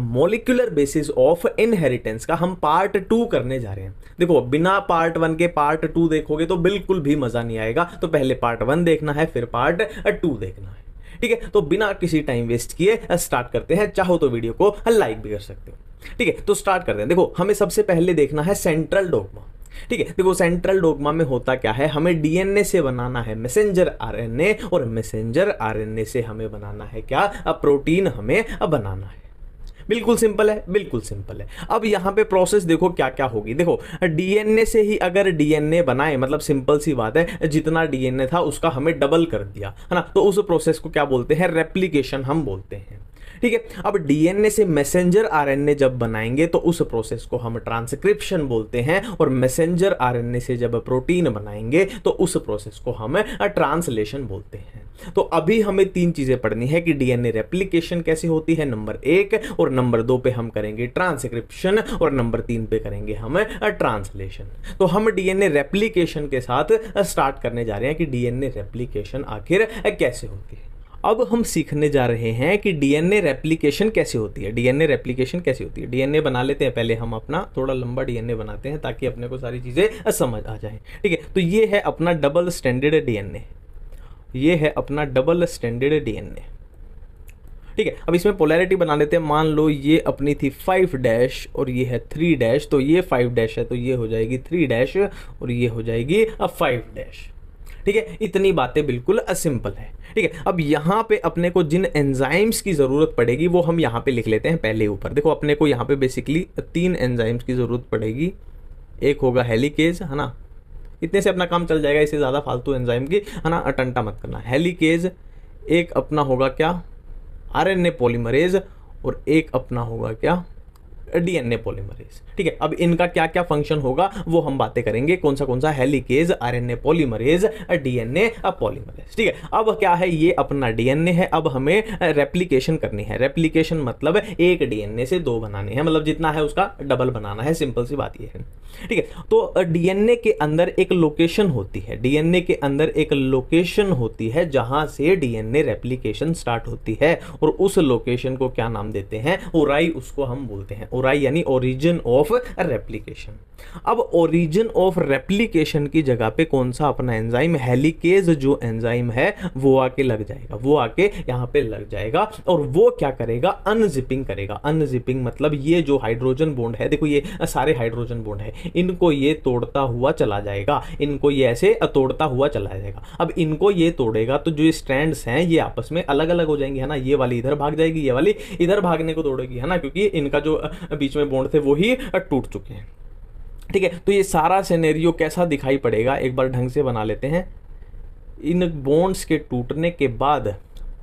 Molecular basis of inheritance का हम part 2 करने जा रहे हैं। देखो बिना पार्ट 1 के पार्ट 2 देखोगे तो बिल्कुल भी मजा नहीं आएगा, तो पहले पार्ट 1 देखना है फिर पार्ट 2 देखना है। ठीक है, तो बिना किसी टाइम वेस्ट किए स्टार्ट करते हैं। चाहो तो वीडियो को लाइक भी कर सकते हो। ठीक है, तो स्टार्ट करते हैं। देखो हमें सबसे पहले देखना है सेंट्रल डोग्मा। ठीक है, देखो सेंट्रल डोग्मा में होता क्या है, हमें डीएनए से बनाना है मैसेंजर आरएनए, और मैसेंजर आरएनए से हमें बनाना है क्या, प्रोटीन हमें बनाना है। बिल्कुल सिंपल है, बिल्कुल सिंपल है। अब यहां पे प्रोसेस देखो क्या क्या होगी। देखो डीएनए से ही अगर डीएनए बनाए, मतलब सिंपल सी बात है, जितना डीएनए था उसका हमें डबल कर दिया है ना, तो उस प्रोसेस को क्या बोलते हैं, रेप्लिकेशन हम बोलते हैं। ठीक है, अब डीएनए से मैसेंजर आरएनए जब बनाएंगे तो उस प्रोसेस को हम ट्रांसक्रिप्शन बोलते हैं, और मैसेंजर आरएनए से जब प्रोटीन बनाएंगे तो उस प्रोसेस को हम ट्रांसलेशन बोलते हैं। तो अभी हमें 3 चीजें पढ़नी है कि डीएनए रेप्लिकेशन कैसे होती है, नंबर 1, और नंबर 2 पे हम करेंगे ट्रांसक्रिप्शन, और नंबर 3 पे करेंगे हम ट्रांसलेशन। तो हम डीएनए रेप्लिकेशन के साथ स्टार्ट करने जा रहे हैं कि डीएनए रेप्लिकेशन आखिर कैसे होती है। अब हम सीखने जा रहे हैं कि डीएनए रेप्लिकेशन कैसे होती है। डीएनए रेप्लिकेशन कैसे होती है, डीएनए बना लेते हैं पहले हम अपना, थोड़ा लंबा डीएनए बनाते हैं ताकि अपने को सारी चीज़ें समझ आ जाए। ठीक है, तो ये है अपना डबल स्टैंडर्ड डीएनए, ये है अपना डबल स्टैंडर्ड डीएनए। ठीक है, अब इसमें पोलैरिटी बना लेते हैं। मान लो ये अपनी थी 5' और ये है 3', तो ये 5' है तो ये हो जाएगी 3' और ये हो जाएगी 5'। ठीक है, इतनी बातें बिल्कुल सिंपल है। ठीक है, अब यहाँ पे अपने को जिन एंजाइम्स की ज़रूरत पड़ेगी वो हम यहाँ पे लिख लेते हैं पहले ऊपर। देखो अपने को यहाँ पे बेसिकली 3 एंजाइम्स की ज़रूरत पड़ेगी। एक होगा हेलिकेज, है ना, इतने से अपना काम चल जाएगा, इससे ज़्यादा फालतू एंजाइम की है ना अटंटा मत करना। हेलिकेज, एक अपना होगा क्या, आरएनए पॉलीमरेज, और एक अपना होगा क्या, डीएनए पॉलीमरेज। ठीक है, अब इनका क्या क्या फंक्शन होगा वो हम बातें करेंगे, कौन सा helicase, RNA polymerase, DNA polymerase. ठीक है, अब क्या है, ये अपना डीएनए है। अब हमें रेप्लिकेशन करनी है। रेप्लिकेशन मतलब एक डीएनए से 2 बनाने हैं, मतलब जितना है उसका डबल बनाना है, सिंपल सी बात ये है। ठीक है, तो डीएनए के अंदर एक लोकेशन होती है, डीएनए के अंदर एक लोकेशन होती है जहां से डीएनए रेप्लिकेशन स्टार्ट होती है, और उस लोकेशन को क्या नाम देते हैं, ओराई उसको हम बोलते हैं। ओराई यानी ओरिजिन ऑफ रेप्लिकेशन। अब ओरिजिन ऑफ रेप्लिकेशन की जगह पे कौन सा अपना एंजाइम, हेलिकेज जो एंजाइम है वो आके लग जाएगा, वो आके यहां पे लग जाएगा, और वो क्या करेगा, अनजिपिंग करेगा। अनजिपिंग मतलब ये जो हाइड्रोजन बॉन्ड है, देखो ये सारे हाइड्रोजन बॉन्ड है, इनको ये तोड़ता हुआ चला जाएगा, इनको ये ऐसे तोड़ता हुआ चला जाएगा। अब इनको ये तोड़ेगा तो जो स्ट्रैंड्स हैं ये आपस में अलग अलग हो जाएंगे, है ना, ये वाली इधर भाग जाएगी, ये वाली इधर भागने को तोड़ेगी, है ना, क्योंकि इनका जो बीच में बॉन्ड थे वो ही टूट चुके हैं। ठीक है, तो ये सारा सिनेरियो कैसा दिखाई पड़ेगा एक बार ढंग से बना लेते हैं। इन बॉन्ड्स के टूटने के बाद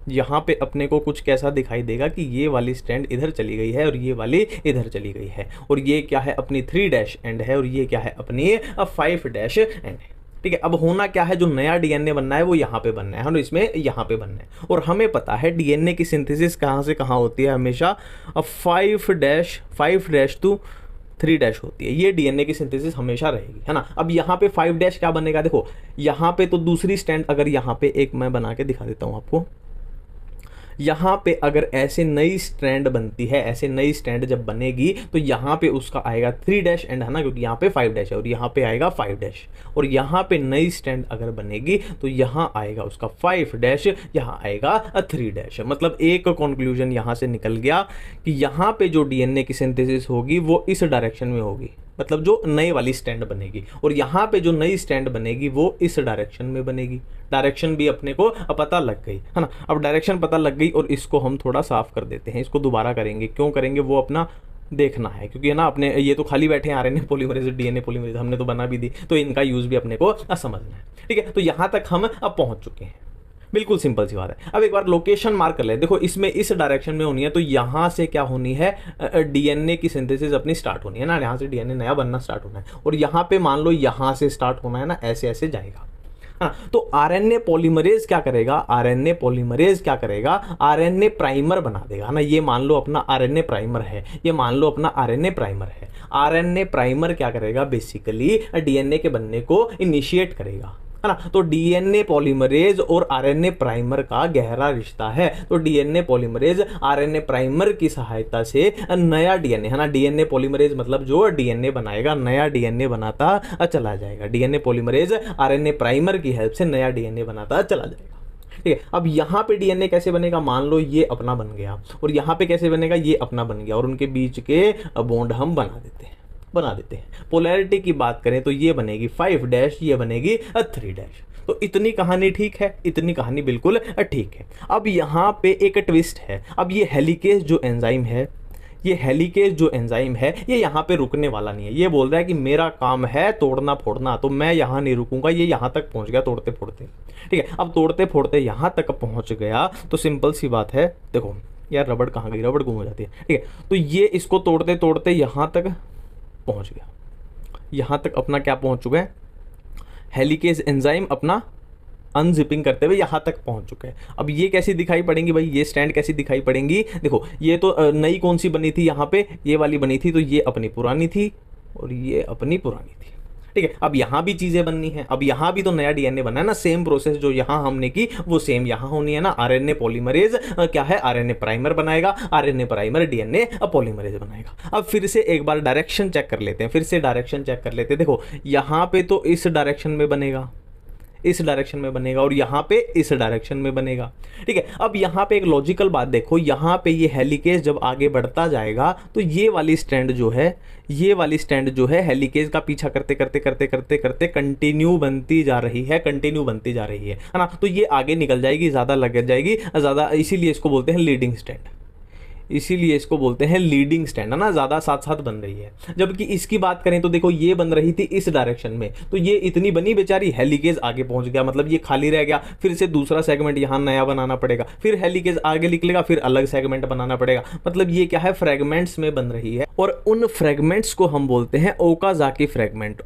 यहाँ पे अपने को कुछ कैसा दिखाई देगा कि ये वाली स्ट्रैंड इधर चली गई है और ये वाली इधर चली गई है, और ये क्या है, अपनी 3' एंड है, और ये क्या है, अपनी 5' एंड है। ठीक है, अब होना क्या है, जो नया डीएनए बनना है वो यहाँ पे बनना है, और इसमें यहाँ पे बनना है। और हमें पता है डीएनए की सिंथेसिस कहाँ से कहाँ होती है, हमेशा 5' टू 3' होती है, ये डीएनए की सिंथेसिस हमेशा रहेगी, है ना। अब यहाँ पे 5' क्या बनेगा, देखो यहाँ पे तो दूसरी स्टैंड, अगर यहाँ पे एक मैं बना के दिखा देता हूँ आपको, यहाँ पे अगर ऐसे नई स्ट्रैंड बनती है, ऐसे नई स्ट्रैंड जब बनेगी तो यहाँ पे उसका आएगा 3' एंड, है ना, क्योंकि यहाँ पे 5' है और यहाँ पे आएगा 5', और यहाँ पे नई स्ट्रैंड अगर बनेगी तो यहाँ आएगा उसका 5', यहाँ आएगा 3'। मतलब एक कंक्लूजन यहाँ से निकल गया कि यहाँ पे जो डीएनए की सिंथेसिस होगी वो इस डायरेक्शन में होगी, मतलब जो नई वाली स्टैंड बनेगी, और यहाँ पे जो नई स्टैंड बनेगी वो इस डायरेक्शन में बनेगी। डायरेक्शन भी अपने को पता लग गई, है ना। अब डायरेक्शन पता लग गई, और इसको हम थोड़ा साफ कर देते हैं, इसको दोबारा करेंगे। क्यों करेंगे वो अपना देखना है, क्योंकि है ना अपने ये तो खाली बैठे हैं, आरएनए पॉलीमरेज, डीएनए पॉलीमरेज हमने तो बना भी दी, तो इनका यूज़ भी अपने को समझना है। ठीक है, तो यहाँ तक हम अब पहुँच चुके हैं, बिल्कुल सिंपल सी बात है। अब एक बार लोकेशन मार्क कर ले, देखो इसमें इस डायरेक्शन में होनी है, तो यहाँ से क्या होनी है, डीएनए की सिंथेसिस अपनी स्टार्ट होनी है ना, यहाँ से डीएनए नया बनना स्टार्ट होना है, और यहाँ पे मान लो यहाँ से स्टार्ट होना है ना, ऐसे ऐसे जाएगा। हाँ, तो आरएनए पॉलीमरेज क्या करेगा, आरएनए पॉलीमरेज क्या करेगा, आरएनए प्राइमर बना देगा ना। ये मान लो अपना आरएनए प्राइमर है, ये मान लो अपना आरएनए प्राइमर है। आरएनए प्राइमर क्या करेगा, बेसिकली डीएनए के बनने को इनिशिएट करेगा, है है ना। तो डीएनए पॉलीमरेज और आरएनए प्राइमर का गहरा रिश्ता है। तो डीएनए पॉलीमरेज आरएनए प्राइमर की सहायता से नया डीएनए, है ना, डीएनए पॉलीमरेज मतलब जो डीएनए बनाएगा, नया डीएनए बनाता चला जाएगा। डीएनए पॉलीमरेज आरएनए प्राइमर की हेल्प से नया डीएनए बनाता चला जाएगा। ठीक है, अब यहाँ पे डीएनए कैसे बनेगा, मान लो ये अपना बन गया और यहाँ पे कैसे बनेगा, ये अपना बन गया, और उनके बीच के बॉन्ड हम बना देते हैं। पोलैरिटी की बात करें तो ये बनेगी 5' ये बनेगी 3'। तो इतनी कहानी ठीक है, इतनी कहानी बिल्कुल ठीक है। अब यहाँ पे एक ट्विस्ट है। अब ये हेलिकेज जो एंजाइम है, ये यहाँ पे रुकने वाला नहीं है। ये बोल रहा है कि मेरा काम है तोड़ना फोड़ना, तो मैं यहाँ नहीं रुकूंगा। ये यहाँ तक पहुँच गया तोड़ते फोड़ते। ठीक है, अब तोड़ते फोड़ते यहाँ तक पहुँच गया तो सिंपल सी बात है, देखो यार रबड़ कहाँ गई, रबड़ गुम हो जाती है। ठीक है, तो ये इसको तोड़ते तोड़ते यहाँ तक पहुँच गया। यहाँ तक अपना क्या पहुँच चुका है, हेलिकेज एंजाइम अपना अनजिपिंग करते हुए यहाँ तक पहुँच चुके हैं। अब ये कैसी दिखाई पड़ेंगी भाई, ये स्टैंड कैसी दिखाई पड़ेंगी, देखो ये तो नई कौन सी बनी थी, यहाँ पे ये वाली बनी थी, तो ये अपनी पुरानी थी और ये अपनी पुरानी थी। ठीक है, अब यहाँ भी चीज़ें बननी है। अब यहाँ भी तो नया डीएनए बना है ना, सेम प्रोसेस जो यहाँ हमने की वो सेम यहाँ होनी है ना। आरएनए पॉलीमरेज क्या है, आरएनए प्राइमर बनाएगा, आरएनए प्राइमर डीएनए पॉलीमरेज बनाएगा। अब फिर से एक बार डायरेक्शन चेक कर लेते हैं, देखो यहाँ पे तो इस डायरेक्शन में बनेगा, इस डायरेक्शन में बनेगा, और यहाँ पे इस डायरेक्शन में बनेगा। ठीक है, अब यहाँ पे एक लॉजिकल बात देखो, यहाँ पे ये हेलिकेज जब आगे बढ़ता जाएगा तो ये वाली स्टैंड जो है हेलिकेज का पीछा करते करते कंटिन्यू बनती जा रही है ना। तो ये आगे निकल जाएगी, ज़्यादा लग जाएगी, ज़्यादा, इसीलिए इसको बोलते हैं लीडिंग स्टैंड, है ना, ज़्यादा साथ साथ बन रही है। जबकि इसकी बात करें तो देखो ये बन रही थी इस डायरेक्शन में, तो ये इतनी बनी बेचारी, हेलिकेज आगे पहुंच गया, मतलब ये खाली रह गया। फिर से दूसरा सेगमेंट यहाँ नया बनाना पड़ेगा, फिर हेलिकेज आगे निकलेगा, फिर अलग सेगमेंट बनाना पड़ेगा। मतलब ये क्या है, फ्रेगमेंट्स में बन रही है। और उन फ्रेगमेंट्स को हम बोलते हैं ओकाज़ाकी फ्रेगमेंट।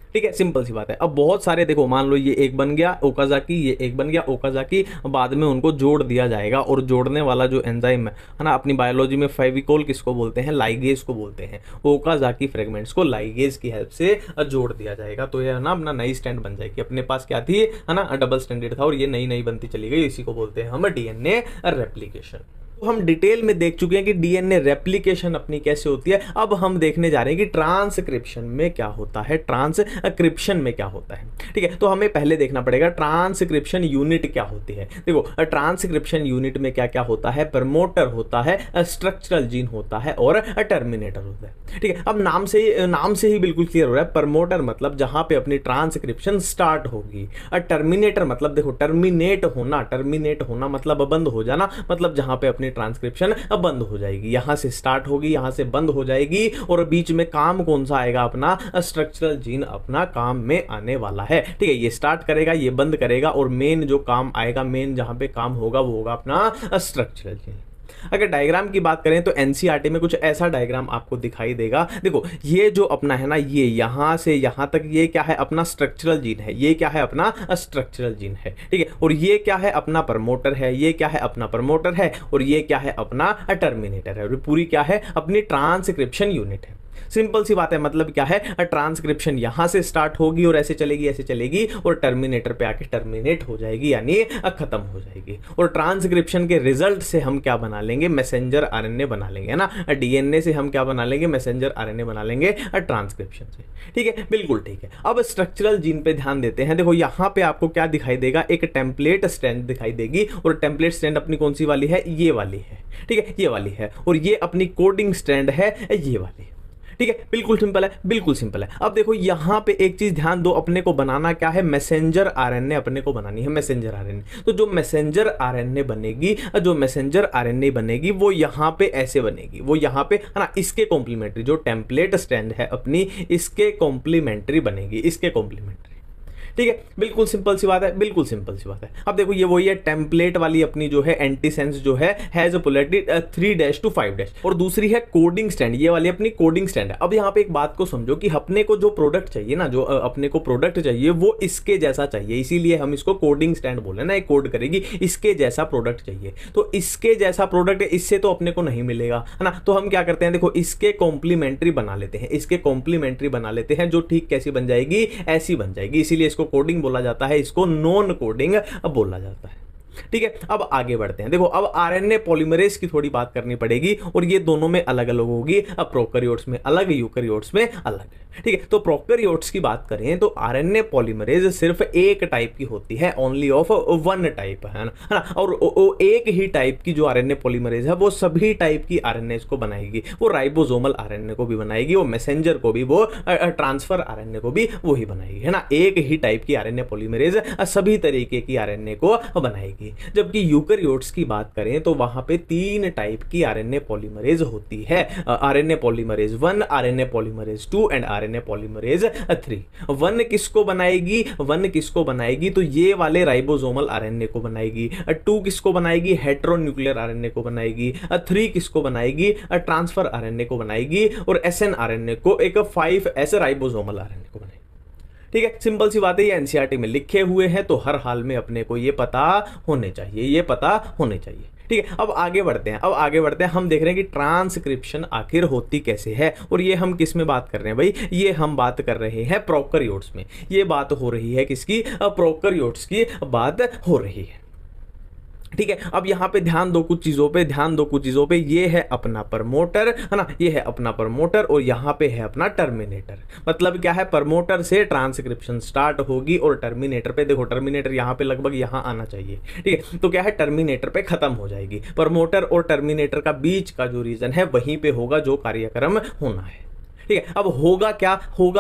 ठीक है, सिंपल सी बात है। अब बहुत सारे देखो, मान लो ये एक बन गया ओकाज़ाकी, ये एक बन गया ओकाज़ाकी, बाद में उनको जोड़ दिया जाएगा। और जोड़ने वाला जो एंजाइम है ना, अपनी बायोलॉजी में फेविकोल किसको बोलते हैं, लाइगेज को बोलते हैं। ओकाज़ाकी फ्रेगमेंट्स को लाइगेज की हेल्प से जोड़ दिया जाएगा, तो ये ना अपना नई स्टैंड बन जाएगी। अपने पास क्या थी, है ना, डबल स्टैंडर्ड था, और ये नई बनती चली गई। इसी को बोलते हैं हम डीएनए रेप्लिकेशन। तो हम डिटेल में देख चुके हैं कि डीएनए रेप्लिकेशन अपनी कैसे होती है। अब हम देखने जा रहे हैं कि ट्रांसक्रिप्शन में क्या होता है, ठीक है। तो हमें पहले देखना पड़ेगा ट्रांसक्रिप्शन यूनिट क्या होती है। देखो ट्रांसक्रिप्शन यूनिट में क्या क्या होता है, प्रमोटर होता है, स्ट्रक्चरल जीन होता है और टर्मिनेटर होता है। ठीक है, अब नाम से ही बिल्कुल क्लियर हो रहा है। प्रमोटर मतलब जहां पे अपनी ट्रांसक्रिप्शन स्टार्ट होगी, और टर्मिनेटर मतलब देखो टर्मिनेट होना मतलब बंद हो जाना, मतलब जहां पे अपनी ट्रांसक्रिप्शन अब बंद हो जाएगी। यहां से स्टार्ट होगी, यहां से बंद हो जाएगी, और बीच में काम कौन सा आएगा, अपना स्ट्रक्चरल जीन अपना काम में आने वाला है। ठीक है, ये स्टार्ट करेगा, ये बंद करेगा, और मेन जो काम आएगा, मेन जहां पे काम होगा वो होगा अपना स्ट्रक्चरल जीन। अगर डायग्राम की बात करें तो एनसीईआरटी में कुछ ऐसा डायग्राम आपको दिखाई देगा। देखो ये जो अपना है ना, ये यहां से यहां तक, ये क्या है, अपना स्ट्रक्चरल जीन है। ये क्या है, अपना स्ट्रक्चरल जीन है। ठीक है, और ये क्या है, अपना प्रमोटर है। ये क्या है, अपना प्रमोटर है, और ये क्या है, अपना टर्मिनेटर है। और पूरी क्या है, अपनी ट्रांसक्रिप्शन यूनिट है। सिंपल सी बात है, मतलब क्या है, ट्रांसक्रिप्शन यहां से स्टार्ट होगी और ऐसे चलेगी और टर्मिनेटर पे आके टर्मिनेट हो जाएगी, यानी खत्म हो जाएगी। और ट्रांसक्रिप्शन के रिजल्ट से हम क्या बना लेंगे, मैसेंजर आरएनए बना लेंगे, है ना। डीएनए से हम क्या बना लेंगे, मैसेंजर आरएनए बना लेंगे ट्रांसक्रिप्शन से। ठीक है, बिल्कुल ठीक है। अब स्ट्रक्चरल जीन पे ध्यान देते हैं। देखो यहां पे आपको क्या दिखाई देगा, एक टेम्पलेट स्ट्रैंड दिखाई देगी, और टेम्पलेट स्ट्रैंड अपनी कौन सी वाली है, ये वाली है। ठीक है, ये वाली है, और ये अपनी कोडिंग स्ट्रैंड है, ये वाली। ठीक है, बिल्कुल सिंपल है। अब देखो यहां पे एक चीज ध्यान दो, अपने को बनाना क्या है, मैसेंजर आरएनए अपने को बनानी है, मैसेंजर आरएनए। तो जो मैसेंजर आरएनए बनेगी, वो यहां पे ऐसे बनेगी, वो यहां पे, है ना, इसके कॉम्प्लीमेंट्री, जो टेम्पलेट स्टैंड है अपनी, इसके कॉम्प्लीमेंट्री बनेगी, इसके कॉम्प्लीमेंट्री। ठीक है, बिल्कुल सिंपल सी बात है, बिल्कुल सिंपल सी बात है। अब देखो ये वही है टेम्पलेट वाली अपनी जो है एंटीसेंस जो है हैज पोलैरिटी 3 to 5 और दूसरी है कोडिंग स्टैंड, ये वाली अपनी कोडिंग स्टैंड है। अब यहाँ पे एक बात को समझो कि अपने को जो प्रोडक्ट चाहिए ना, जो अपने को प्रोडक्ट चाहिए वो इसके जैसा चाहिए, इसीलिए हम इसको कोडिंग स्टैंड बोले ना, एक कोड करेगी इसके जैसा प्रोडक्ट चाहिए। तो इसके जैसा प्रोडक्ट इससे तो अपने को नहीं मिलेगा, है ना। तो हम क्या करते हैं, देखो इसके कॉम्प्लीमेंट्री बना लेते हैं, इसके कॉम्प्लीमेंट्री बना लेते हैं, जो ठीक कैसी बन जाएगी, ऐसी बन जाएगी, इसीलिए इसको कोडिंग बोला जाता है, इसको नॉन कोडिंग बोला जाता है। ठीक है, अब आगे बढ़ते हैं। देखो अब आरएनए पॉलीमरेज की थोड़ी बात करनी पड़ेगी और ये दोनों में अलग अलग होगी, अब प्रोकैरियोट्स में अलग, यूकैरियोट्स में अलग। ठीक है, तो प्रोकैरियोट्स की बात करें तो आरएनए पॉलीमरेज सिर्फ एक टाइप की होती है, ओनली ऑफ वन टाइप, है ना। और एक ही टाइप की जो आरएनए पॉलीमरेज है वो सभी टाइप की आरएनए को बनाएगी, वो राइबोसोमल आरएनए को भी बनाएगी, वो मैसेंजर को भी, वो ट्रांसफर आरएनए को भी वही बनाएगी, है ना। एक ही टाइप की आरएनए पॉलीमरेज सभी तरीके की आरएनए को बनाएगी। जबकि यूकैरियोट्स की बात करें तो वहां पे 3 टाइप की आरएनए पॉलीमरेज होती है, RNA polymerase 1, RNA polymerase 2 and RNA polymerase 3। 1 किसको बनाएगी, 1 किसको बनाएगी तो ये वाले राइबोसोमल आरएनए को बनाएगी, 2 किसको बनाएगी, हेटेरोन्यूक्लियर आरएनए को बनाएगी, 3 किसको बनाएगी, ट्रांसफर आरएनए को बनाएगी, और एसएन आरएनए को, एक 5S राइबोसोमल आरएनए को बनाएगी। ठीक है, सिंपल सी बात है, ये एनसीईआरटी में लिखे हुए हैं तो हर हाल में अपने को ये पता होने चाहिए, ये पता होने चाहिए। ठीक है, अब आगे बढ़ते हैं, हम देख रहे हैं कि ट्रांसक्रिप्शन आखिर होती कैसे है, और ये हम किस में बात कर रहे हैं भाई, ये हम बात कर रहे हैं प्रोकैरियोट्स में। ये बात हो रही है किसकी, प्रोकैरियोट्स की बात हो रही है। ठीक है, अब यहां पे ध्यान दो कुछ चीजों पे, ये है अपना प्रमोटर, है ना, ये है अपना प्रमोटर, और यहां पे है अपना टर्मिनेटर। मतलब क्या है, प्रमोटर से ट्रांसक्रिप्शन स्टार्ट होगी और टर्मिनेटर पे, देखो टर्मिनेटर यहां पे लगभग यहां आना चाहिए। ठीक है, तो क्या है, टर्मिनेटर पे खत्म हो जाएगी। प्रमोटर और टर्मिनेटर का बीच का जो रीजन है वहीं पे होगा जो कार्यक्रम होना है। ठीक है, अब होगा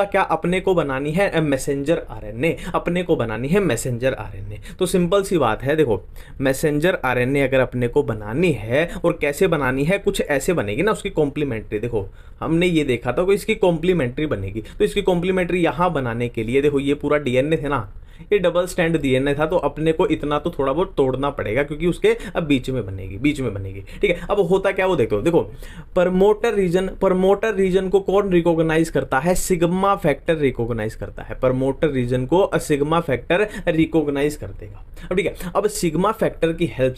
क्या, अपने को बनानी है मैसेंजर आरएनए, अपने को बनानी है मैसेंजर आरएनए। तो सिंपल सी बात है, देखो मैसेंजर आरएनए अगर अपने को बनानी है, और कैसे बनानी है, कुछ ऐसे बनेगी ना उसकी कॉम्प्लीमेंट्री। देखो हमने ये देखा था कि इसकी कॉम्प्लीमेंट्री बनेगी, तो इसकी कॉम्प्लीमेंट्री यहां बनाने के लिए, देखो ये पूरा डीएनए थे ना, ये डबल स्टैंड डीएनए था, तो अपने को इतना तो थोड़ा बहुत तोड़ना पड़ेगा क्योंकि उसके अब बीच में बनेगी। ठीक है, अब होता क्या, वो देखो प्रमोटर रीजन को कौन रिकॉग्नाइज करता है, सिग्मा फैक्टर रिकॉग्नाइज करता है, प्रमोटर रीजन को सिग्मा फैक्टर रिकॉग्नाइज कर देगा। अब ठीक है, अब सिग्मा फैक्टर की हेल्प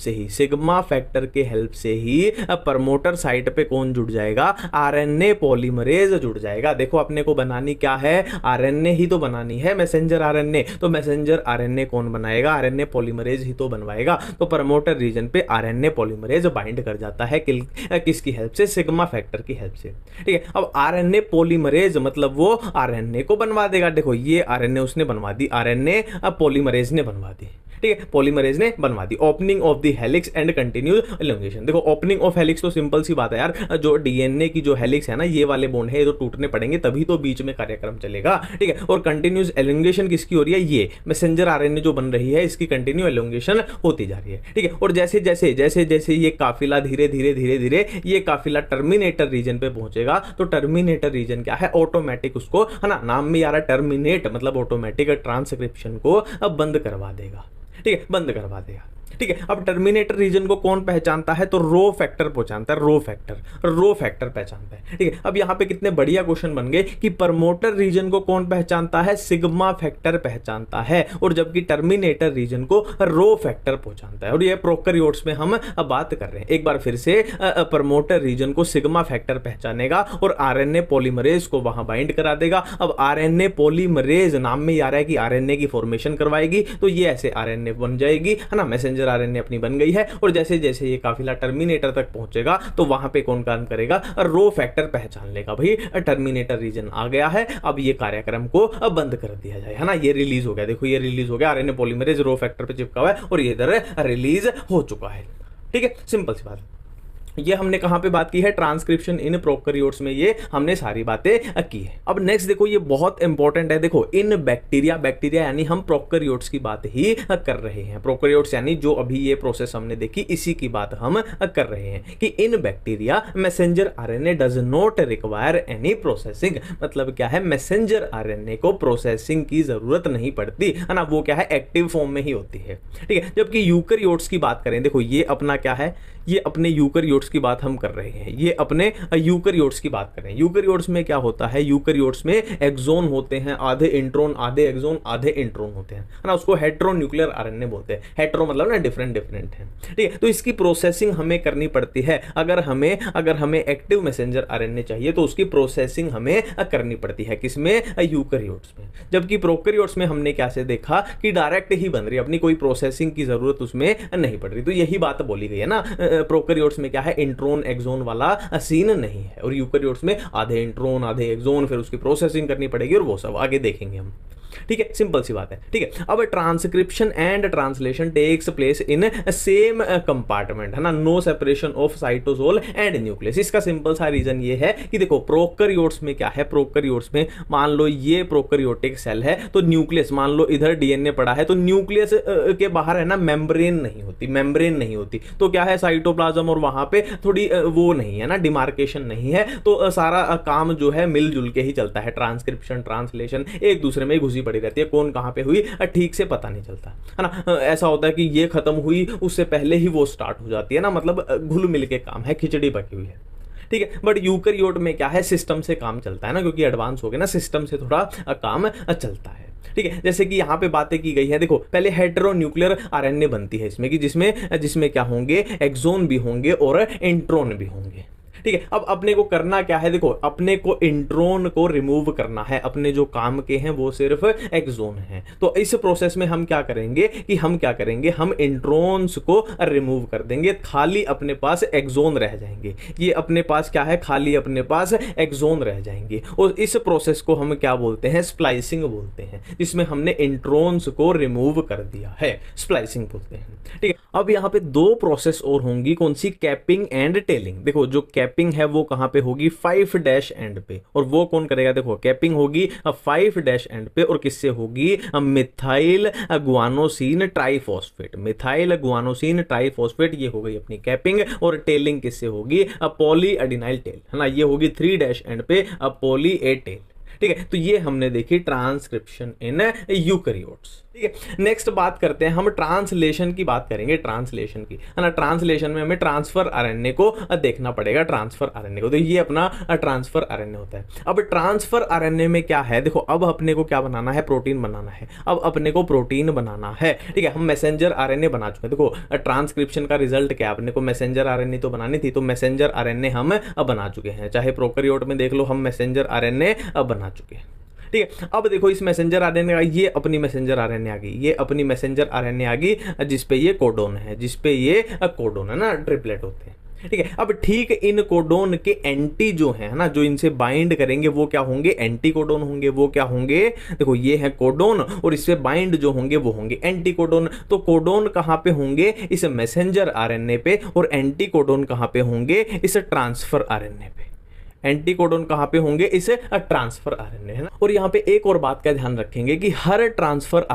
से ही प्रमोटर साइट पे कौन जुड़ जाएगा, आरएनए पॉलीमरेज जुड़ जाएगा। देखो अपने को बनानी क्या है, आरएनए ही तो बनानी है, मैसेंजर आरएनए। तो मैसेंजर आरएनए कौन बनाएगा, आरएनए पॉलीमरेज ही तो बनवाएगा। तो प्रमोटर रीजन पे आरएनए पॉलीमरेज बाइंड कर जाता है किसकी हेल्प से, सिग्मा फैक्टर की हेल्प से। ठीक है, अब आरएनए पॉलीमरेज मतलब वो आरएनए को बनवा देगा। देखो ये आरएनए उसने बनवा दी, आरएनए पॉलीमरेज ने बनवा दी। ठीक है, पॉलीमरेज ने बनवा दी। Opening of the helix and continues elongation. देखो ओपनिंग ऑफ हेलिक्स तो सिंपल सी बात है यार, जो डीएनए की जो हेलिक्स है ना, ये वाले बॉन्ड है, ये तो टूटने पड़ेंगे तभी तो बीच में कार्यक्रम चलेगा। ठीक है, और कंटिन्यूज एलोंगेशन किसकी हो रही है, ये मैसेंजर आरएनए जो बन रही है इसकी कंटिन्यू एलोंगेशन होती जा रही है। ठीक है, और जैसे जैसे ये काफिला धीरे ये काफिला टर्मिनेटर रीजन पे पहुंचेगा, तो टर्मिनेटर रीजन क्या है, ऑटोमेटिक उसको, है ना, नाम में आ रहा टर्मिनेट मतलब ऑटोमेटिक ट्रांसक्रिप्शन को अब बंद करवा देगा। ठीक है, बंद करवा देगा। ठीक है, अब टर्मिनेटर रीजन को कौन पहचानता है, तो रो फैक्टर पहचानता है, रो फैक्टर पहचानता है। ठीक है, अब यहां पे कितने बढ़िया क्वेश्चन बन गए कि प्रमोटर रीजन को कौन पहचानता है, सिग्मा फैक्टर पहचानता है, और जबकि टर्मिनेटर रीजन को रो फैक्टर पहचानता है। और ये प्रोकैरियोट्स में हम अब बात कर रहे हैं। एक बार फिर से प्रमोटर रीजन को सिग्मा फैक्टर पहचानेगा और आरएनए पॉलीमरेज को वहां बाइंड करा देगा। अब आरएनए पॉलीमरेज नाम में ही आ रहा है कि आरएनए की फॉर्मेशन करवाएगी, तो ये ऐसे आरएनए बन जाएगी, है ना, मैसेंजर आरएनए अपनी बन गई है। और जैसे जैसे ये काफिला टर्मिनेटर तक पहुंचेगा तो वहां पे कौन काम करेगा, रो फैक्टर पहचान लेगा, भाई टर्मिनेटर रीजन आ गया है, अब ये कार्यक्रम को अब बंद कर दिया जाए, है ना। ये रिलीज हो गया, देखो ये रिलीज हो गया, आरएनए पॉलीमरेज रो फैक्टर पे चिपका हुआ है और ये इधर रिलीज हो चुका है। ठीक है, सिंपल सी बात। ये हमने कहां पे बात की है, ट्रांसक्रिप्शन इन प्रोकैरियोट्स में ये हमने सारी बातें की है। अब नेक्स्ट देखो, ये बहुत इंपॉर्टेंट है। देखो इन बैक्टीरिया यानी हम प्रोकैरियोट्स की बात ही कर रहे हैं। प्रोकैरियोट्स यानी जो अभी ये प्रोसेस हमने देखी इसी की बात हम कर रहे हैं कि इन bacteria messenger RNA does not require any processing. मतलब क्या है, मैसेंजर आरएनए को प्रोसेसिंग की जरूरत नहीं पड़ती है ना, वो क्या है एक्टिव फॉर्म में ही होती है, ठीक है। जबकि यूकैरियोट्स की बात करें, देखो ये अपना क्या है, ये अपने यूकैरियोट्स की बात हम कर रहे हैं, ये अपने यूकैरियोट्स की बात करें। यूकैरियोट्स में क्या होता है, यूकैरियोट्स में एक्सोन होते हैं, आधे इंट्रोन आधे एक्सोन आधे इंट्रोन होते हैं, है ना। उसको हेटेरोन्यूक्लियर आरएनए बोलते हैं। हेटेरो मतलब ना डिफरेंट डिफरेंट है, ठीक है। तो इसकी प्रोसेसिंग हमें करनी पड़ती है। अगर हमें एक्टिव मैसेंजर आरएनए चाहिए तो उसकी प्रोसेसिंग हमें करनी पड़ती है, किसमें, यूकैरियोट्स में। जबकि प्रोकैरियोट्स में हमने क्या से देखा कि डायरेक्ट ही बन रही है, अपनी कोई प्रोसेसिंग की जरूरत उसमें नहीं पड़ रही। तो यही बात बोली गई है ना, प्रोकैरियोट्स में क्या है, इंट्रोन एक्सोन वाला सीन नहीं है, और यूकैरियोट्स में आधे इंट्रोन आधे एक्सोन, फिर उसकी प्रोसेसिंग करनी पड़ेगी और वो सब आगे देखेंगे हम, ठीक है। सिंपल सी बात है, ठीक है। अब transcription and translation takes place in same compartment, है ना, no separation of cytosol and nucleus. इसका सिंपल सा रीजन ये है कि देखो प्रोकैरियोट्स में क्या है, प्रोकैरियोट्स में मान लो ये प्रोकैरियोटिक सेल है, तो न्यूक्लियस मान लो इधर डीएनए पड़ा है, तो न्यूक्लियस के बाहर है ना मेम्ब्रेन नहीं होती, तो क्या है साइटोप्लाज्म और वहां पे थोड़ी वो नहीं है ना, डिमार्केशन नहीं है, तो सारा काम जो है मिलजुल के ही चलता है। ट्रांसक्रिप्शन ट्रांसलेशन एक दूसरे में घुसी पड़ी रहती है, कौन कहां पे हुई ठीक से पता नहीं चलता, है ना। ऐसा होता है कि ये खत्म हुई उससे पहले ही वो स्टार्ट हो जाती है ना, मतलब घुल मिल के काम है, खिचड़ी पकी हुई है, ठीक है। बट यूकैरियोट में क्या है, सिस्टम से काम चलता है ना, क्योंकि एडवांस हो गए ना, सिस्टम से थोड़ा काम चलता है, ठीक है। जैसे कि यहाँ पे बातें की गई है, देखो पहले हेटेरोन्यूक्लियर आरएनए बनती है इसमें, कि जिसमें क्या होंगे, एक्सोन भी होंगे और इंट्रोन भी होंगे, ठीक है। अब अपने को करना क्या है, देखो अपने को इंट्रोन को रिमूव करना है, अपने जो काम के हैं वो सिर्फ एक्सोन है। तो इस प्रोसेस में हम क्या करेंगे, हम इंट्रोन्स को रिमूव कर देंगे, खाली अपने पास एक्सोन रह जाएंगे। ये अपने पास क्या है, खाली अपने पास एक्सोन रह जाएंगे, और इस प्रोसेस को हम क्या बोलते हैं, स्प्लाइसिंग बोलते हैं, जिसमें हमने इंट्रोन्स को रिमूव कर दिया है, स्प्लाइसिंग बोलते हैं, ठीक है। अब यहाँ पे दो प्रोसेस और होंगी, कौन सी, कैपिंग एंड टेलिंग। देखो जो कैपिंग है वो कहां पे होगी, 5' एंड पे, और वो कौन करेगा, देखो कैपिंग होगी 5' एंड पे, और किससे होगी, methyl guanosine triphosphate, methyl guanosine triphosphate, ये हो गई अपनी कैपिंग। और टेलिंग किससे होगी, पॉली एडिनाइल टेल, है ना, ये होगी 3' एंड पे, पॉली ए टेल, ठीक है। तो ये हमने देखी ट्रांसक्रिप्शन इन यूकैरियोट्स, ठीक है। नेक्स्ट बात करते हैं हम, ट्रांसलेशन की बात करेंगे, ट्रांसलेशन की, है ना। ट्रांसलेशन में हमें ट्रांसफर आरएनए को देखना पड़ेगा, ट्रांसफर आरएनए को, तो ये अपना ट्रांसफर आरएनए होता है। अब ट्रांसफर आरएनए में क्या है, देखो अब अपने को क्या बनाना है, प्रोटीन बनाना है, अब अपने को प्रोटीन बनाना है, ठीक है। हम मैसेंजर आरएनए बना चुके हैं, देखो ट्रांसक्रिप्शन का रिजल्ट क्या, अपने को मैसेंजर आरएनए तो बनानी थी, तो मैसेंजर आरएनए हम बना चुके हैं, चाहे प्रोकैरियोट में देख लो, हम मैसेंजर आरएनए बना चुके हैं, ठीक है। अब देखो इस मैसेंजर आरएनए का, ये अपनी मैसेंजर आरएनए आ गई, ये अपनी मैसेंजर आरएनए आ गई, जिसपे ये कोडोन है, है ना, ट्रिपलेट होते हैं, ठीक है। अब ठीक इन कोडोन के एंटी जो है ना, जो इनसे बाइंड करेंगे वो क्या होंगे, एंटी कोडोन होंगे, वो क्या होंगे, देखो ये है कोडोन, और इससे बाइंड जो होंगे वो होंगे एंटी कोडोन। तो कोडोन कहां पे होंगे, इस मैसेंजर आरएनए पे, और एंटी कोडोन कहां पे होंगे, इस ट्रांसफर आरएनए पे। एंटी कोडोन कहां पे होंगे, इसे ट्रांसफर आरएनए, है ना। और यहां पे एक और बात का ध्यान रखेंगे कि हर ट्रांसफर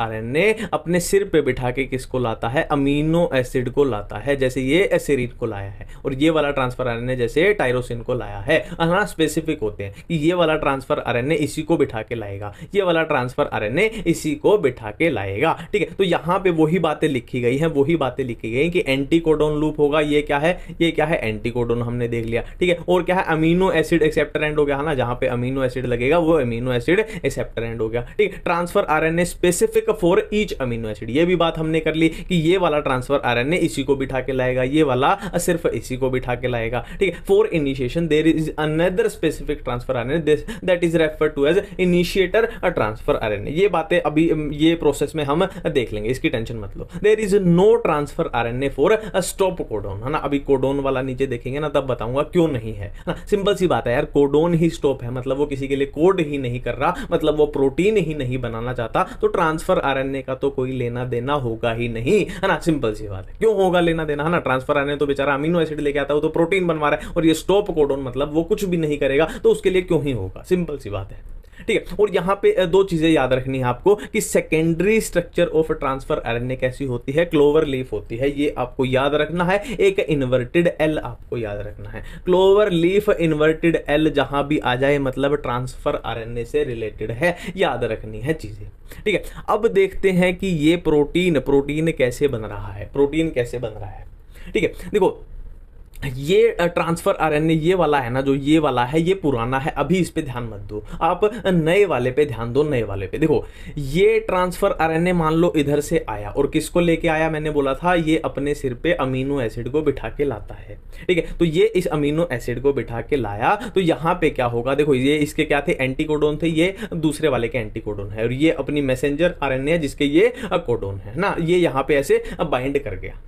आरएनए अपने सिर पे बिठा के किसको लाता है, अमीनो एसिड को लाता है, जैसे ये एसिरिन को लाया है, और ये वाला ट्रांसफर आरएनए जैसे टायरोसिन को लाया है, ना। स्पेसिफिक होते हैं कि ये वाला ट्रांसफर आरएनए इसी को बिठा के लाएगा, ये वाला ट्रांसफर आरएनए इसी को बिठा के लाएगा, ठीक है। तो यहां पे वही बातें लिखी गई हैं, कि एंटी कोडोन लूप होगा, ये क्या है, एंटी कोडोन हमने देख लिया, ठीक है। और क्या है, अमीनो एसिड एक्सेप्टर एंड हो गया, है ना, जहां पे अमीनो एसिड लगेगा वो अमीनो एसिड एक्सेप्टर एंड हो गया, ठीक है। Transfer RNA specific for each amino acid, ये भी बात हमने कर ली कि ये वाला ट्रांसफर आरएनए इसी को बिठा के लाएगा, ये वाला सिर्फ इसी को बिठा के लाएगा, ठीक है। For initiation there is another specific transfer RNA that is referred to as initiator transfer RNA. ये बातें अभी ये प्रोसेस में हम देख लेंगे, इसकी टेंशन मत लो। There is no transfer RNA for stop codon, है ना। अभी कोडोन वाला नीचे देखेंगे ना, तब बताऊंगा क्यों नहीं है ना, सिंपल सी बात है यार, कोडोन ही स्टॉप है, मतलब वो किसी के लिए कोड ही नहीं कर रहा, मतलब वो प्रोटीन ही नहीं बनाना चाहता, तो ट्रांसफर आरएनए का तो कोई लेना देना होगा ही नहीं, है ना, सिंपल सी बात है। क्यों होगा लेना देना, है ना, ट्रांसफर आरएनए तो बेचारा अमीनो एसिड लेके आता है, वो तो प्रोटीन बनवा रहा है, और ये स्टॉप कोडोन मतलब वो कुछ भी नहीं करेगा, तो उसके लिए क्यों ही होगा, सिंपल सी बात है। ठीक है, और यहां पे दो चीजें याद रखनी है आपको कि secondary structure of transfer RNA कैसी होती है, क्लोवर लीफ होती है, ये आपको याद रखना है। एक इन्वर्टेड एल आपको याद रखना है, क्लोवर लीफ इन्वर्टेड एल जहां भी आ जाए मतलब ट्रांसफर आरएनए से रिलेटेड है, याद रखनी है चीजें। ठीक है, अब देखते हैं कि ये प्रोटीन कैसे बन रहा है, प्रोटीन कैसे बन रहा है। ठीक है, देखो ये ट्रांसफर आरएनए ये वाला है ना, जो ये वाला है ये पुराना है, अभी इस पे ध्यान मत दो, आप नए वाले पे ध्यान दो, नए वाले पे। देखो ये ट्रांसफर आरएनए मान लो इधर से आया, और किसको लेके आया, मैंने बोला था ये अपने सिर पे अमीनो एसिड को बिठा के लाता है। ठीक है, तो ये इस अमीनो एसिड को बिठा के लाया, तो यहाँ पे क्या होगा, देखो ये इसके क्या थे, एंटीकोडोन थे, ये दूसरे वाले के एंटीकोडोन है, और ये अपनी मैसेंजर आरएनए है जिसके ये कोडोन है ना, ये यहाँ पे ऐसे बाइंड कर गया।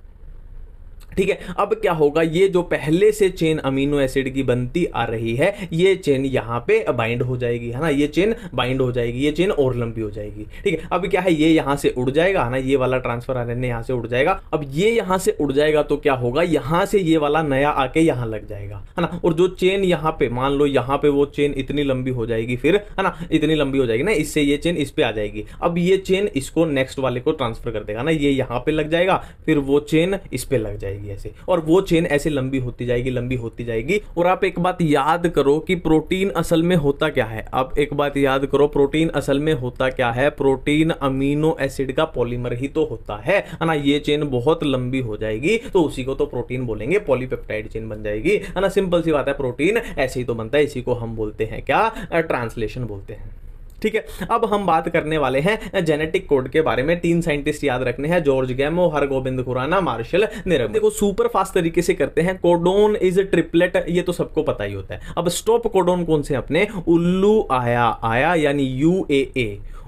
ठीक है, अब क्या होगा, ये जो पहले से चेन अमीनो एसिड की बनती आ रही है, ये चेन यहाँ पे बाइंड हो जाएगी, है ना, ये चेन बाइंड हो जाएगी, ये चेन और लंबी हो जाएगी। ठीक है, अब क्या है, ये यहाँ से उड़ जाएगा, है ना, ये वाला ट्रांसफर आरएनए यहाँ से उड़ जाएगा। अब ये यहाँ से उड़ जाएगा तो क्या होगा, यहाँ से ये वाला नया आके यहाँ लग जाएगा, है ना, और जो चेन यहाँ पे मान लो यहाँ पे वो चेन इतनी लंबी हो जाएगी, फिर है ना, इतनी लंबी हो जाएगी ना, इससे ये चेन इस पे आ जाएगी। अब ये चेन इसको नेक्स्ट वाले को ट्रांसफर कर देगा ना, ये यहाँ पे लग जाएगा, फिर वो चेन इस पे लग जाएगी ऐसे, और वो चेन ऐसे लंबी होती जाएगी, लंबी होती जाएगी। और आप एक बात याद करो कि प्रोटीन असल में होता क्या है, आप एक बात याद करो, प्रोटीन असल में होता क्या है, प्रोटीन अमीनो एसिड का पॉलीमर ही तो होता है ना। ये चेन बहुत लंबी हो जाएगी तो उसी को तो प्रोटीन बोलेंगे, पॉलीपेप्टाइड चेन बन जाएगी, है ना, सिंपल सी बात है। प्रोटीन ऐसे ही तो बनता है, इसी को हम बोलते हैं क्या, ट्रांसलेशन बोलते हैं। ठीक है, अब हम बात करने वाले हैं जेनेटिक कोड के बारे में। 3 साइंटिस्ट याद रखने हैं, जॉर्ज गैमो, हरगोबिंद खुराना, मार्शल निरम। देखो सुपर फास्ट तरीके से करते हैं। कोडोन इज ट्रिपलेट, ये तो सबको पता ही होता है। अब स्टॉप कोडोन कौन से अपने, उल्लू आया आया यानी UAA,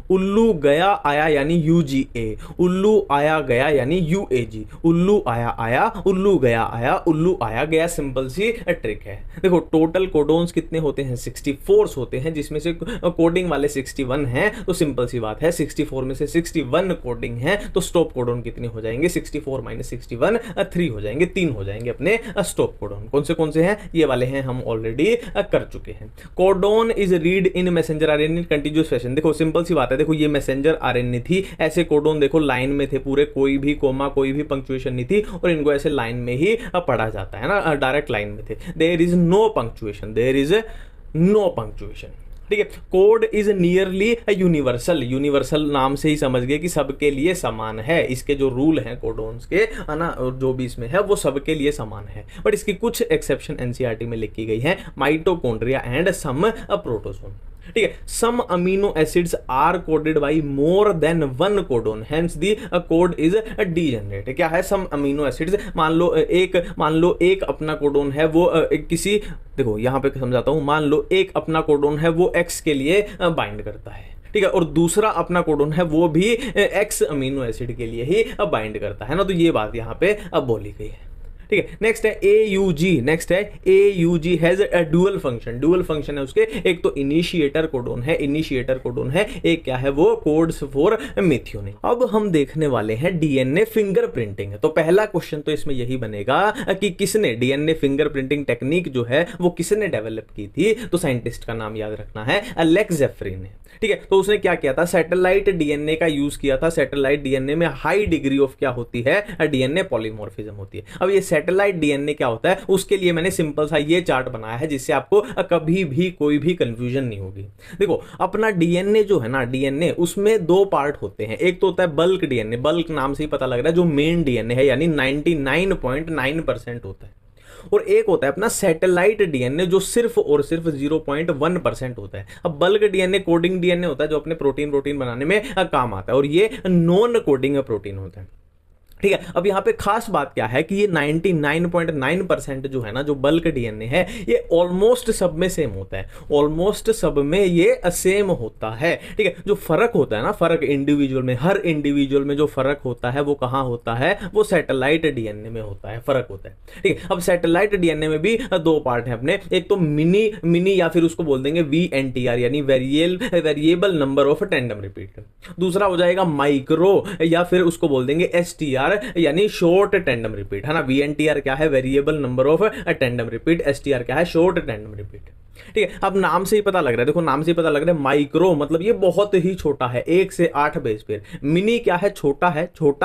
उल्लू गया आया यानी UGA, उल्लू आया गया यानी UAG, उल्लू आया आया, उल्लू गया आया, उल्लू आया गया। सिंपल सी ट्रिक है। देखो टोटल कोडोन्स कितने होते हैं, 64 होते हैं, जिसमें से कोडिंग वाले 61 हैं, तो सिंपल सी बात है 64 में से 61 कोडिंग है, तो स्टॉप कोडोन कितने हो जाएंगे, 64 माइनस 61 3 हो जाएंगे, 3 हो जाएंगे अपने स्टॉप कोडोन। कौन से हैं, ये वाले हैं, हम ऑलरेडी कर चुके हैं। Codon is read in messenger RNA continuous fashion. देखो सिंपल सी बात है, देखो ये मैसेंजर आरएनए थी, ऐसे कोडोन देखो लाइन में थे पूरे, कोई भी कोमा कोई भी पंक्चुएशन नहीं थी, और इनको ऐसे लाइन में ही पढ़ा जाता है ना, डायरेक्ट लाइन में थे। There is no punctuation, there is no punctuation. ठीक है, code is nearly universal, universal नाम से ही समझ गए कि सबके लिए समान है। इसके जो रूल हैं कोडोन्स के, है ना, और जो भी इसमें है वो सबके लिए समान है, बट इसकी कुछ एक्सेप्शन एनसीईआरटी में लिखी गई है, माइटोकॉन्ड्रिया एंड सम प्रोटोजोन। ठीक है, some amino acids are coded by more than 1 codon, hence the code is degenerate. क्या है, सम अमीनो एसिड्स, मान लो एक अपना कोडोन है वो किसी, देखो यहां पे समझाता हूं, मान लो एक अपना कोडोन है वो एक्स के लिए बाइंड करता है, ठीक है, और दूसरा अपना कोडोन है वो भी एक्स अमीनो एसिड के लिए ही बाइंड करता है ना, तो ये बात यहां पे बोली गई है। ठीक है, नेक्स्ट है AUG, नेक्स्ट है AUG has a dual function, dual function है उसके, एक तो इनिशिएटर कोडोन है, इनिशिएटर कोडोन है, एक क्या है वो कोड्स फॉर मेथियोनिन। अब हम देखने वाले हैं DNA फिंगरप्रिंटिंग। तो पहला क्वेश्चन तो इसमें यही बनेगा कि किसने DNA फिंगरप्रिंटिंग टेक्निक जो है वो किसने डेवलप की थी, तो साइंटिस्ट का नाम याद रखना है, एलेक्स जेफरी ने। ठीक है, तो उसने क्या किया था, सैटेलाइट DNA का यूज किया था। सैटेलाइट DNA में हाई डिग्री ऑफ क्या होती है, DNA पॉलीमॉर्फिज्म होती है। अब ये सैटेलाइट DNA क्या होता है, उसके लिए मैंने सिंपल सा ये चार्ट बनाया है, जिससे आपको कभी भी कोई भी कंफ्यूजन नहीं होगी। देखो अपना DNA जो है ना, DNA उसमें 2 पार्ट होते हैं, एक तो होता है बल्क DNA, बल्क नाम से ही पता लग रहा है, जो मेन DNA है यानी 99.9% होता है, और एक होता है अपना सैटेलाइट DNA जो सिर्फ और सिर्फ 0.1% होता है। अब बल्क DNA कोडिंग DNA होता है, जो अपने प्रोटीन बनाने में काम आता है, और ये नॉन कोडिंग प्रोटीन होता है। ठीक है। अब यहाँ पे खास बात क्या है कि ये 99.9% जो है ना, जो बल्क डीएनए है, ये ऑलमोस्ट सब में सेम होता है, ऑलमोस्ट सब में ये सेम होता है। ठीक है। जो फर्क होता है ना, फर्क इंडिविजुअल में, हर इंडिविजुअल में जो फर्क होता है वो कहाँ होता है, वो सैटेलाइट डीएनए में होता है, फर्क होता है। ठीक है। अब सैटेलाइट डीएनए में भी दो पार्ट है अपने, एक तो मिनी या फिर उसको बोल देंगे VNTR यानी variable number of tandem repeat, दूसरा हो जाएगा माइक्रो या फिर उसको बोल देंगे STR यानी शॉर्ट टैंडम रिपीट, है ना। VNTR क्या है, variable number of tandem repeat, STR क्या है, शॉर्ट टैंडम रिपीट। ठीक है। अब नाम से ही पता लग रहा है, देखो नाम से ही पता लग रहा है, माइक्रो मतलब ये बहुत ही छोटा है, 1 से 8 बेस पेयर। मिनी क्या है, छोटा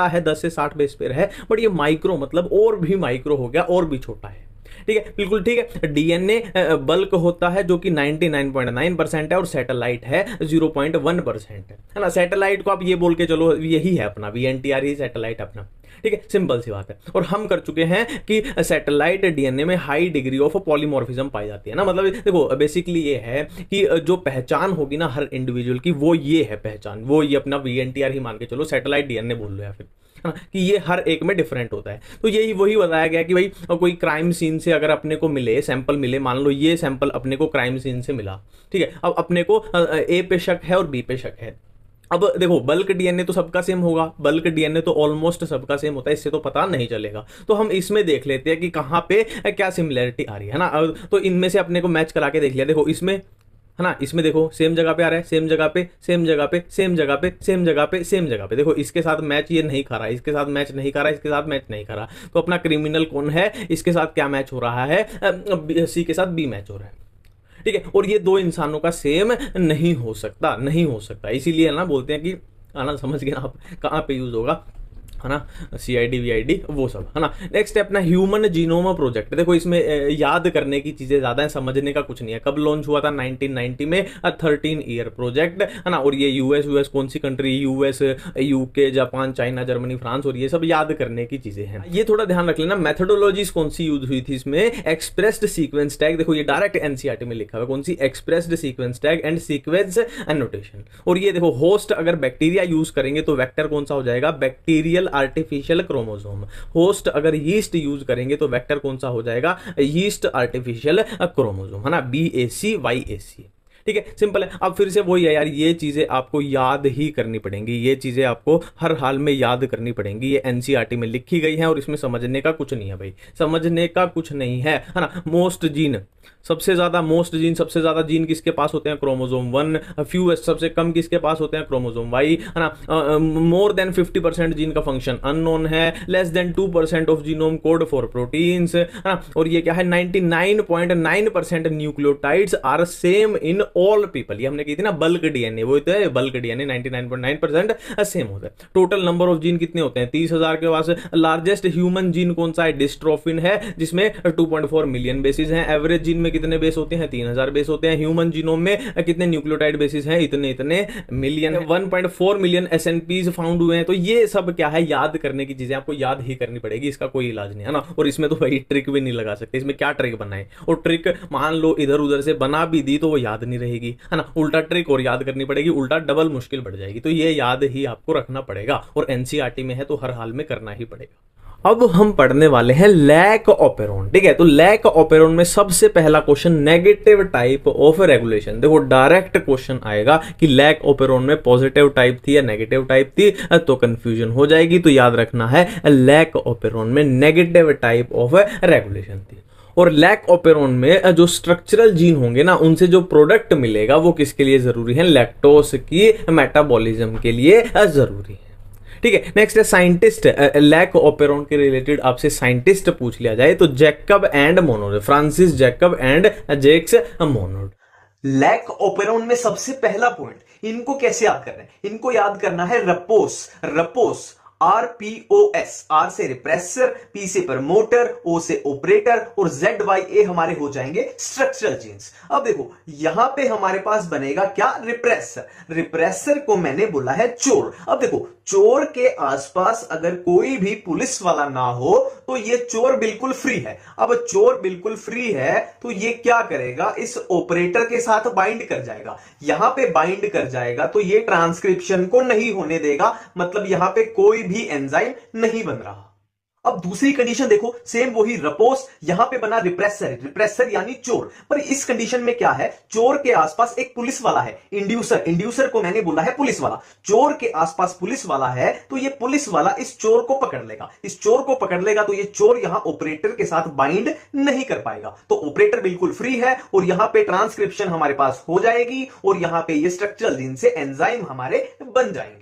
है, 10 से 60 बेस पेयर है, बट ये माइक्रो मतलब और भी माइक्रो हो गया, और भी छोटा है। ठीक है, बिल्कुल ठीक है। डीएनए बल्क होता है जो कि 99.9% है, और सैटेलाइट है 0.1% है ना। सैटेलाइट को आप ये बोल के चलो यही है अपना, VNTR ही सैटेलाइट अपना। ठीक है, सिंपल सी बात है। और हम कर चुके हैं कि सैटेलाइट डीएनए में हाई डिग्री ऑफ पॉलीमॉर्फिज्म पाई जाती है ना। मतलब देखो बेसिकली ये है कि जो पहचान होगी ना हर इंडिविजुअल की, वो ये है पहचान, वो ये अपना VNTR ही मान के चलो, सैटेलाइट डीएनए बोल लो या फिर, हाँ, कि ये हर एक में डिफरेंट होता है। तो यही वही बताया गया कि भाई कोई क्राइम सीन से अगर अपने को मिले सैंपल मिले, मान लो ये सैंपल अपने को क्राइम सीन से मिला, ठीक है। अब अपने को A पे शक है और B पे शक है। अब देखो बल्क डीएनए तो सबका सेम होगा, बल्क डीएनए तो ऑलमोस्ट सबका सेम होता है, इससे तो पता नहीं चलेगा। तो हम इसमें देख लेते हैं कि कहाँ पे क्या सिमिलरिटी आ रही है ना। तो इनमें से अपने को मैच करा के देख लिया, देखो इसमें है ना, इसमें देखो सेम जगह पे आ रहा है, सेम जगह पे, सेम जगह पे, सेम जगह पे, सेम जगह पे, सेम जगह पे। देखो इसके साथ मैच ये नहीं खा रहा, इसके साथ मैच नहीं खा रहा, इसके साथ मैच नहीं खा रहा। तो अपना क्रिमिनल कौन है, इसके साथ क्या मैच हो रहा है, C के साथ B मैच हो रहा है। ठीक है। और ये दो इंसानों का सेम नहीं हो सकता, नहीं हो सकता। इसीलिए ना बोलते हैं कि आना समझ गए आप कहाँ पे यूज होगा, है ना, CID VID वो सब, है ना। नेक्स्ट है अपना ह्यूमन जीनोम प्रोजेक्ट। देखो इसमें याद करने की चीजें ज्यादा है, समझने का कुछ नहीं है। कब लॉन्च हुआ था, 1990 में, 13 ईयर प्रोजेक्ट, है ना। और ये यूएस कौन सी country, US UK Japan China Germany France, और ये सब याद करने की चीजें हैं। ये थोड़ा ध्यान रख लेना, मेथोडोलॉजीज कौन सी यूज हुई थी इसमें, एक्सप्रेस्ड सीक्वेंस टैग, देखो ये डायरेक्ट NCERT में लिखा हुआ, कौन सी, expressed sequence tag and sequence annotation. और ये देखो होस्ट अगर बैक्टीरिया यूज करेंगे तो वेक्टर कौन सा हो जाएगा, बैक्टीरियल आर्टिफिशियल क्रोमोसोम। होस्ट अगर यीस्ट यूज करेंगे तो वेक्टर कौन सा हो जाएगा, यीस्ट आर्टिफिशियल क्रोमोसोम, है ना, BAC YAC। ठीक है, सिंपल है। अब फिर से वही है यार, ये चीजें आपको याद ही करनी पड़ेंगी, ये चीजें आपको हर हाल में याद करनी पड़ेंगी। ये NCERT में लिखी गई है और इसमें समझने का कुछ नहीं है भाई, समझने का कुछ नहीं है ना। मोस्ट जीन सबसे ज्यादा जीन किसके पास होते हैं, क्रोमोसोम 1। फ्यूएस्ट सबसे कम किसके पास होते हैं, क्रोमोसोम Y, है ना। मोर देन 50% जीन का फंक्शन अननोन है। Less than 2% of genome code for proteins, है ना। और ये क्या है, 99.9% nucleotides are same in all people. ये हमने की थी ना बल्क डीएनए, वो तो है बल्क डीएनए, 99.9% सेम होता है। टोटल नंबर ऑफ जीन कितने होते हैं, 30,000 के पास। लार्जेस्ट ह्यूमन जीन कौन सा है, डिस्ट्रोफिन है, जिसमें 2.4 मिलियन बेसिस हैं। एवरेज जीन में कितने बेस होते हैं, 3000 बेस होते हैं। ह्यूमन जीनोम में कितने न्यूक्लियोटाइड बेसिस हैं, इतने मिलियन। 1.4 मिलियन SNPs फाउंड हुए हैं। तो ये सब क्या है, याद करने की चीजें, आपको याद ही करनी पड़ेगी, इसका कोई इलाज नहीं है ना। और इसमें तो भाई ट्रिक भी नहीं लगा सकते, इसमें क्या ट्रिक बनाए, और ट्रिक मान लो इधर उधर से बना भी दी तो वो याद नहीं रहेगी, है ना। उल्टा ट्रिक और याद करनी पड़ेगी, उल्टा डबल मुश्किल बढ़ जाएगी। तो ये याद ही आपको रखना पड़ेगा, और NCERT में है तो हर हाल में करना ही पड़ेगा। अब हम पढ़ने वाले हैं लैक ऑपेरोन। ठीक है, तो लैक ऑपेरोन में सबसे पहला question negative type of regulation. देखो डायरेक्ट क्वेश्चन आएगा कि लैक ऑपेरोन में पॉजिटिव टाइप थी या नेगेटिव टाइप थी, तो कंफ्यूजन हो जाएगी। तो याद रखना है लैक ऑपेरोन में नेगेटिव टाइप ऑफ रेगुलेशन थी। और लैक ऑपेरोन में जो स्ट्रक्चरल जीन होंगे ना, उनसे जो प्रोडक्ट मिलेगा वो किसके लिए जरूरी है, लैक्टोज की मेटाबॉलिज्म के लिए जरूरी है। ठीक है, नेक्स्ट है साइंटिस्ट। लैक ऑपेरोन के रिलेटेड आपसे साइंटिस्ट पूछ लिया जाए तो Jacob and Monod, Francis Jacob and Jacques Monod. Lac operon में सबसे पहला पॉइंट, इनको कैसे याद करना है, इनको याद करना है रपोस, RPOS, R से रिप्रेसर, P से प्रमोटर, O से ऑपरेटर, और ZYA हमारे हो जाएंगे स्ट्रक्चरल जीन्स। अब देखो यहां पे हमारे पास बनेगा क्या, रिप्रेसर। रिप्रेसर को मैंने बोला है चोर। अब देखो चोर के आसपास अगर कोई भी पुलिस वाला ना हो तो ये चोर बिल्कुल फ्री है। अब चोर बिल्कुल फ्री है तो ये क्या करेगा, इस ऑपरेटर के साथ बाइंड कर जाएगा। यहां पे बाइंड कर जाएगा तो ये ट्रांसक्रिप्शन को नहीं होने देगा, मतलब यहां पे कोई भी एंजाइम नहीं बन रहा। अब दूसरी कंडीशन देखो, सेम वही रपोस, यहां पे बना रिप्रेसर, रिप्रेसर यानी चोर। पर इस कंडीशन में क्या है, चोर के आसपास एक पुलिस वाला है, इंड्यूसर, इंड्यूसर को मैंने बोला है पुलिस वाला। चोर के आसपास पुलिस वाला है तो ये पुलिस वाला इस चोर को पकड़ लेगा, इस चोर को पकड़ लेगा तो ये चोर यहां ऑपरेटर के साथ बाइंड नहीं कर पाएगा। तो ऑपरेटर बिल्कुल फ्री है और यहां पे ट्रांसक्रिप्शन हमारे पास हो जाएगी और यहां पे ये स्ट्रक्चरल जीन से एंजाइम हमारे बन जाएंगे।